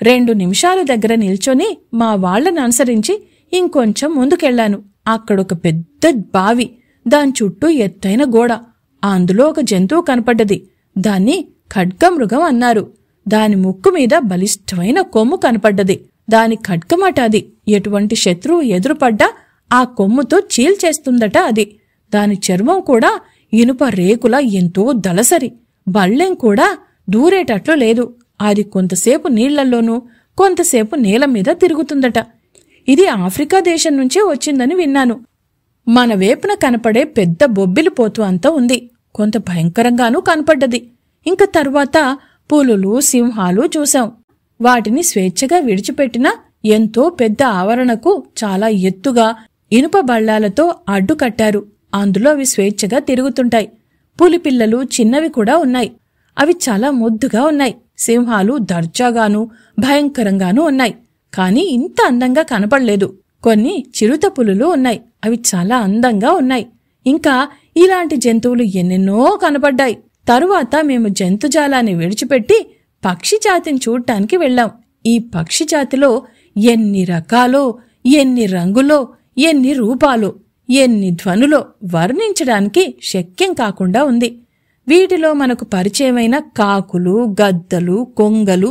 2 నిమిషాలు దగ్గర నిల్చొని మా వాళ్లను అనుసరించి ఇంకొంచెం ముందుకెళ్లాను. అక్కడొక పెద్ద బావి, దాని చుట్టూ ఎత్తైన గోడ. అందులో ఒక జంతువు కనపడ్డది. దాన్ని ఖడ్గమృగం అన్నారు. దాని ముక్కు మీద బలిష్టమైన కొమ్ము కనపడ్డది. దాని ఖడ్గమట అది. ఎటువంటి శత్రువు ఎదురుపడ్డా ఆ కొమ్ముతో చీల్చేస్తుందట అది. దాని చర్మం కూడా ఇనుప రేకుల ఎంతో దళసరి. బళ్ళెం కూడా దూరేటట్లు లేదు. అది కొంతసేపు నీళ్లల్లోనూ కొంతసేపు నేల మీద తిరుగుతుందట. ఇది ఆఫ్రికా దేశం నుంచే వచ్చిందని విన్నాను. మన వేపున కనపడే పెద్ద బొబ్బిలిపోతు అంతా ఉంది. కొంత భయంకరంగానూ కనపడ్డది. ఇంక తర్వాత పులులు, సింహాలు చూశాం. వాటిని స్వేచ్ఛగా విడిచిపెట్టినా ఎంతో పెద్ద ఆవరణకు చాలా ఎత్తుగా ఇనుప బళ్ళాలతో అడ్డుకట్టారు. అందులో అవి స్వేచ్ఛగా తిరుగుతుంటాయి. పులిపిల్లలు చిన్నవి కూడా ఉన్నాయి. అవి చాలా ముద్దుగా ఉన్నాయి. సింహాలు దర్జాగానూ భయంకరంగానూ ఉన్నాయి. కాని ఇంత అందంగా కనపడలేదు. కొన్ని చిరుత పులులు ఉన్నాయి. అవి చాలా అందంగా ఉన్నాయి. ఇంకా ఇలాంటి జంతువులు ఎన్నెన్నో కనపడ్డాయి. తరువాత మేము జంతుజాలాన్ని విడిచిపెట్టి పక్షి జాతిని చూడ్డానికి వెళ్లాం. ఈ పక్షి జాతిలో ఎన్ని రకాలో, ఎన్ని రంగులో, ఎన్ని రూపాలో, ఎన్ని ధ్వనులో వర్ణించడానికి శక్యం కాకుండా ఉంది. వీటిలో మనకు పరిచయమైన కాకులు, గద్దలు, కొంగలు,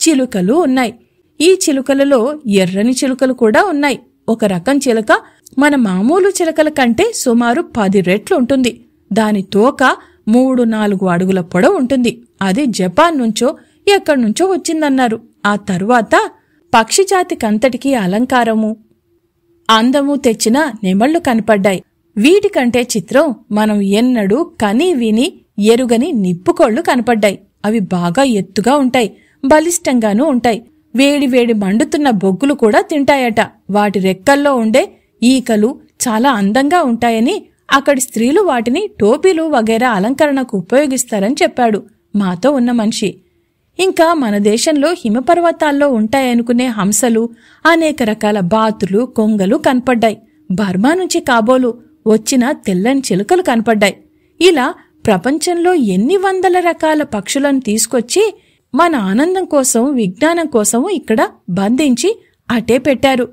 చిలుకలు ఉన్నాయి. ఈ చిలుకలలో ఎర్రని చిలుకలు కూడా ఉన్నాయి. ఒక రకం చిలుక మన మామూలు చిలుకల కంటే సుమారు 10 రెట్లు ఉంటుంది. దాని తోక 3-4 అడుగుల పొడవు ఉంటుంది. అది జపాన్ నుంచో ఎక్కడ్నుంచో వచ్చిందన్నారు. ఆ తరువాత పక్షిజాతికంతటికీ అలంకారము, అందము తెచ్చిన నెమళ్లు కనపడ్డాయి. వీటికంటే చిత్రం మనం ఎన్నడూ కని విని ఎరుగని నిప్పుకోళ్లు కనపడ్డాయి. అవి బాగా ఎత్తుగా ఉంటాయి, బలిష్టంగానూ ఉంటాయి. వేడివేడి మండుతున్న బొగ్గులు కూడా తింటాయట. వాటి రెక్కల్లో ఉండే ఈకలు చాలా అందంగా ఉంటాయని అక్కడి స్త్రీలు వాటిని టోపీలు వగైరా అలంకరణకు ఉపయోగిస్తారని చెప్పాడు మాతో ఉన్న మనిషి. ఇంకా మన దేశంలో హిమపర్వతాల్లో ఉంటాయనుకునే హంసలు, అనేక రకాల బాతులు, కొంగలు కనపడ్డాయి. బర్మా నుంచి కాబోలు వచ్చిన తెల్లని చిలుకలు కనపడ్డాయి. ఇలా ప్రపంచంలో ఎన్ని వందల రకాల పక్షులను తీసుకొచ్చి మన ఆనందం కోసం, విజ్ఞానం కోసం ఇక్కడ బంధించి అటే పెట్టారు.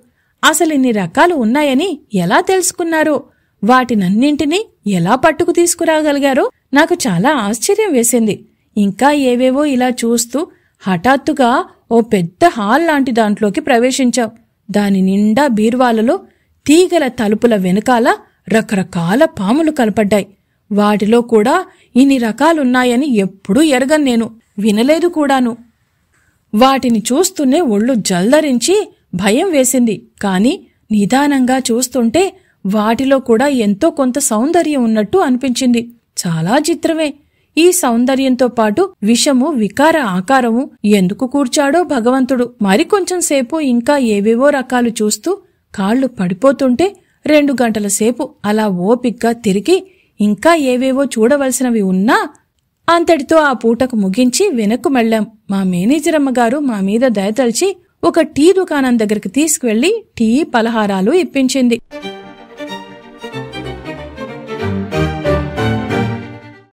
అసలిన్ని రకాలు ఉన్నాయని ఎలా తెలుసుకున్నారో, వాటినన్నింటినీ ఎలా పట్టుకు తీసుకురాగలిగారో నాకు చాలా ఆశ్చర్యం వేసింది. ఇంకా ఏవేవో ఇలా చూస్తూ హఠాత్తుగా ఓ పెద్ద హాల్ లాంటి దాంట్లోకి ప్రవేశించాం. దాని నిండా బీర్వాలలో తీగల తలుపుల వెనకాల రకరకాల పాములు కనపడ్డాయి. వాటిలో కూడా ఇన్ని రకాలున్నాయని ఎప్పుడూ ఎరగను, నేను వినలేదు కూడాను. వాటిని చూస్తూనే ఒళ్ళు జల్దరించి భయం వేసింది. కాని నిదానంగా చూస్తుంటే వాటిలో కూడా ఎంతో కొంత సౌందర్యం ఉన్నట్టు అనిపించింది. చాలా చిత్రమే. ఈ సౌందర్యంతో పాటు విషము, వికార ఆకారము ఎందుకు కూర్చాడో భగవంతుడు. మరికొంచెం సేపు ఇంకా ఏవేవో రకాలు చూస్తూ కాళ్లు పడిపోతుంటే 2 గంటల సేపు అలా ఓపిగ్గా తిరిగి ఇంకా ఏవేవో చూడవలసినవి ఉన్నా అంతటితో ఆ పూటకు ముగించి వెనక్కు మెళ్ళాం. మా మేనేజర్ అమ్మగారు మా మీద దయతలిచి ఒక టీ దుకాణం దగ్గరికి తీసుకువెళ్లి టీ, పలహారాలు ఇప్పించింది.